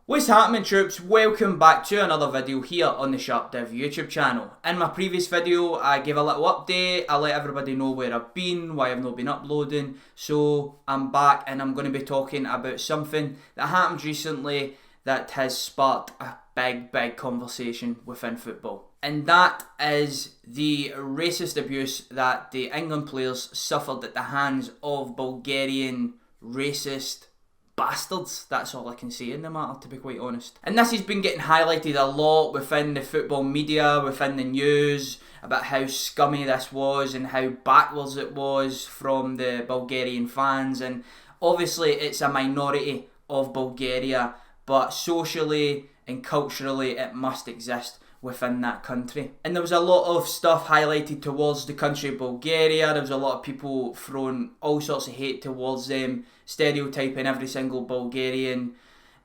What's happening, troops? Welcome back to another video here on the SharpDiv YouTube channel. In my previous video I gave a little update, I let everybody know where I've been, why I've not been uploading. So I'm back and I'm going to be talking about something that happened recently that has sparked a big conversation within football. And that is the racist abuse that the England players suffered at the hands of Bulgarian racist bastards. That's all I can say in the matter, to be quite honest. And this has been getting highlighted a lot within the football media, within the news, about how scummy this was and how backwards it was from the Bulgarian fans. And obviously it's a minority of Bulgaria, but socially and culturally it must exist within that country. And there was a lot of stuff highlighted towards the country of Bulgaria. There was a lot of people throwing all sorts of hate towards them, stereotyping every single Bulgarian.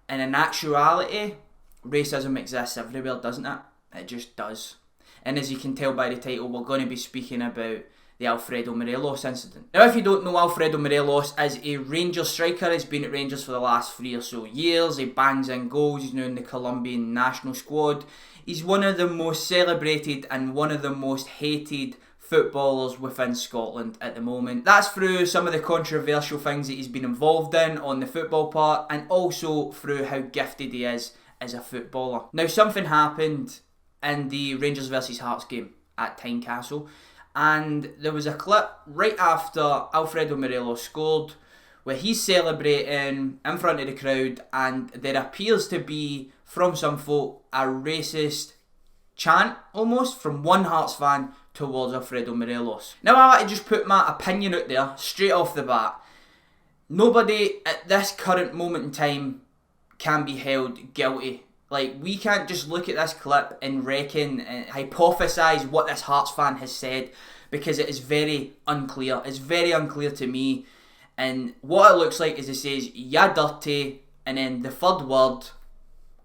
And in actuality, racism exists everywhere, doesn't it? It just does. And as you can tell by the title, we're going to be speaking about the Alfredo Morelos incident. Now, if you don't know, Alfredo Morelos is a Rangers striker. He's been at Rangers for the last 3 or so years. He bangs in goals. He's now in the Colombian national squad. He's one of the most celebrated and one of the most hated footballers within Scotland at the moment. That's through some of the controversial things that he's been involved in on the football part, and also through how gifted he is as a footballer. Now, something happened in the Rangers versus Hearts game at Tynecastle, and there was a clip right after Alfredo Morelos scored where he's celebrating in front of the crowd, and there appears to be, from some folk, a racist chant almost from one Hearts fan towards Alfredo Morelos. Now, I want to just put my opinion out there straight off the bat. Nobody at this current moment in time can be held guilty. Like, we can't just look at this clip and reckon and hypothesise what this Hearts fan has said, because it is very unclear. It's very unclear to me. And what it looks like is it says, "Ya dirty," and then the third word,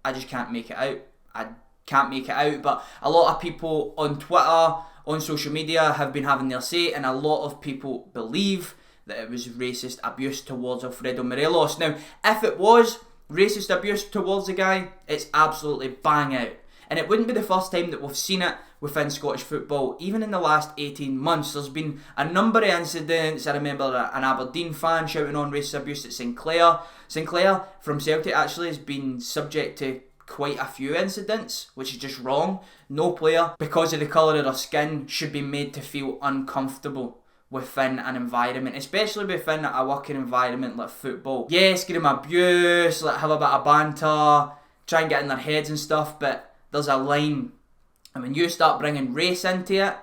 I just can't make it out. I can't make it out, but a lot of people on Twitter, on social media, have been having their say, and a lot of people believe that it was racist abuse towards Alfredo Morelos. Now, if it was racist abuse towards the guy, it's absolutely bang out. And it wouldn't be the first time that we've seen it within Scottish football. Even in the last 18 months, there's been a number of incidents. I remember an Aberdeen fan shouting on racist abuse at Sinclair. Sinclair, from Celtic, actually has been subject to quite a few incidents, which is just wrong. No player, because of the colour of their skin, should be made to feel uncomfortable within an environment, especially within a working environment like football. Yes, give them abuse, like have a bit of banter, try and get in their heads and stuff, but there's a line, and when you start bringing race into it,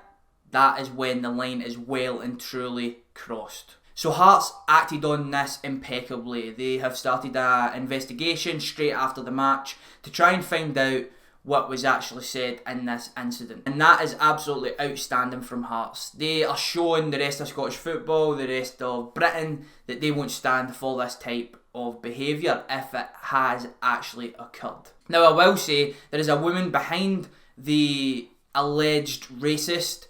that is when the line is well and truly crossed. So Hearts acted on this impeccably. They have started an investigation straight after the match to try and find out what was actually said in this incident. And that is absolutely outstanding from Hearts. They are showing the rest of Scottish football, the rest of Britain, that they won't stand for this type of behaviour if it has actually occurred. Now, I will say there is a woman behind the alleged racist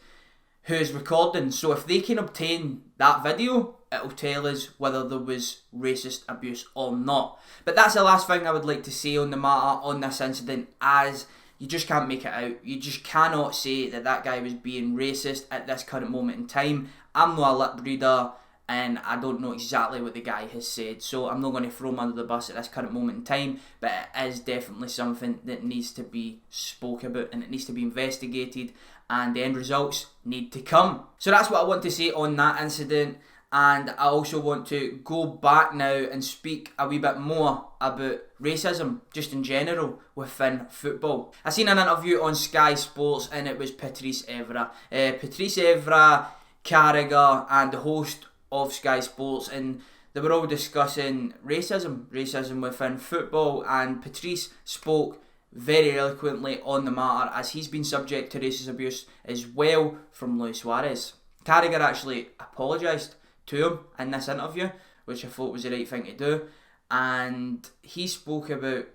who is recording, so if they can obtain that video, it'll tell us whether there was racist abuse or not. But that's the last thing I would like to say on the matter, on this incident, as you just can't make it out. You just cannot say that that guy was being racist at this current moment in time. I'm not a lip reader, and I don't know exactly what the guy has said, so I'm not going to throw him under the bus at this current moment in time, but it is definitely something that needs to be spoke about, and it needs to be investigated, and the end results need to come. So that's what I want to say on that incident, and I also want to go back now and speak a wee bit more about racism, just in general, within football. I seen an interview on Sky Sports, and it was Patrice Evra. Patrice Evra, Carragher, and the host of Sky Sports, and they were all discussing racism within football, and Patrice spoke very eloquently on the matter, as he's been subject to racist abuse as well from Luis Suarez. Carragher actually apologised to him in this interview, which I thought was the right thing to do, and he spoke about,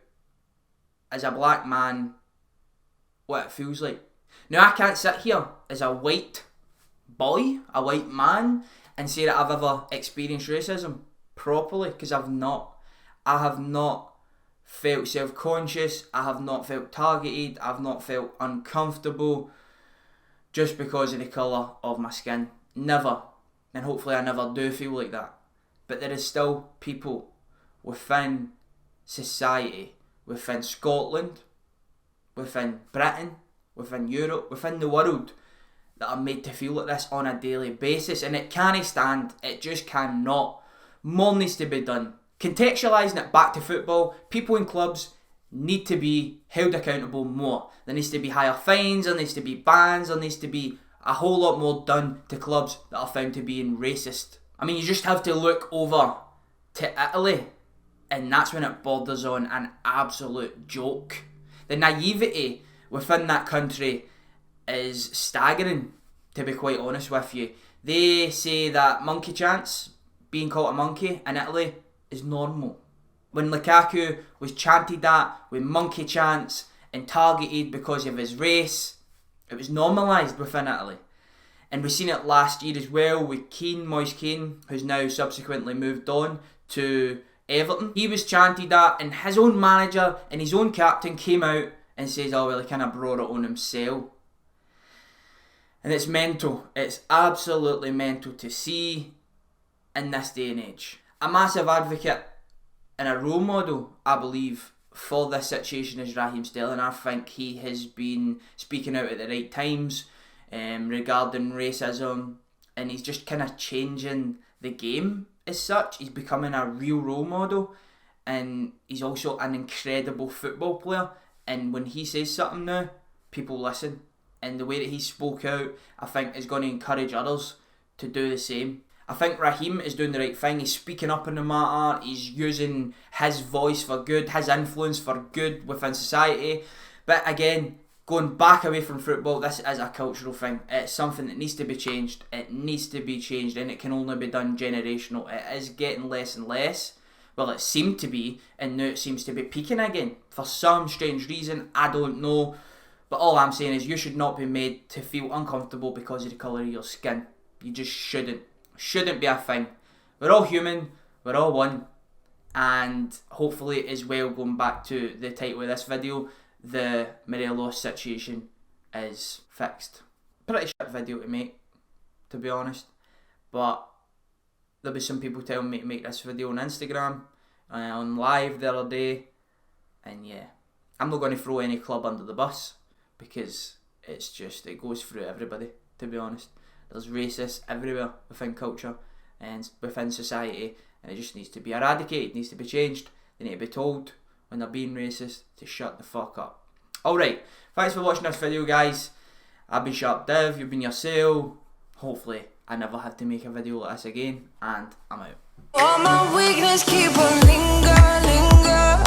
as a black man, what it feels like. Now, I can't sit here as a white boy, a white man, and say that I've ever experienced racism properly, because I've not. I have not felt self-conscious, I have not felt targeted, I've not felt uncomfortable just because of the colour of my skin. Never. And hopefully I never do feel like that. But there is still people within society, within Scotland, within Britain, within Europe, within the world, that are made to feel like this on a daily basis, and it can't stand. It just cannot. More needs to be done. Contextualising it back to football, people in clubs need to be held accountable more. There needs to be higher fines, there needs to be bans, there needs to be a whole lot more done to clubs that are found to be racist. I mean, you just have to look over to Italy, and that's when it borders on an absolute joke. The naivety within that country is staggering, to be quite honest with you. They say that monkey chants, being called a monkey in Italy, is normal. When Lukaku was chanted at with monkey chants and targeted because of his race, it was normalised within Italy. And we've seen it last year as well with Moise Kean, who's now subsequently moved on to Everton. He was chanted at, and his own manager and his own captain came out and says, oh well, he kind of brought it on himself. And it's mental. It's absolutely mental to see in this day and age. A massive advocate and a role model, I believe, for this situation is Raheem Sterling. I think he has been speaking out at the right times regarding racism, and he's just kind of changing the game as such. He's becoming a real role model, and he's also an incredible football player, and when he says something now, people listen. And the way that he spoke out, I think, is going to encourage others to do the same. I think Raheem is doing the right thing. He's speaking up on the matter. He's using his voice for good, his influence for good within society. But again, going back away from football, this is a cultural thing. It's something that needs to be changed. It needs to be changed, and it can only be done generational. It is getting less and less. Well, it seemed to be, and now it seems to be peaking again. For some strange reason, I don't know. But all I'm saying is you should not be made to feel uncomfortable because of the colour of your skin. You just shouldn't. Shouldn't be a thing. We're all human. We're all one. And hopefully as well, going back to the title of this video, the Morelos situation is fixed. Pretty shit video to make, to be honest. But there'll be some people telling me to make this video on Instagram, on live the other day. And yeah, I'm not going to throw any club under the bus, because it's just, it goes through everybody, to be honest. There's racists everywhere within culture and within society, and it just needs to be eradicated, needs to be changed. They need to be told when they're being racist to shut the fuck up. Alright, thanks for watching this video, guys. I've been SharpDiv, you've been yourself. Hopefully I never have to make a video like this again, and I'm out. All my weakness keep on linger.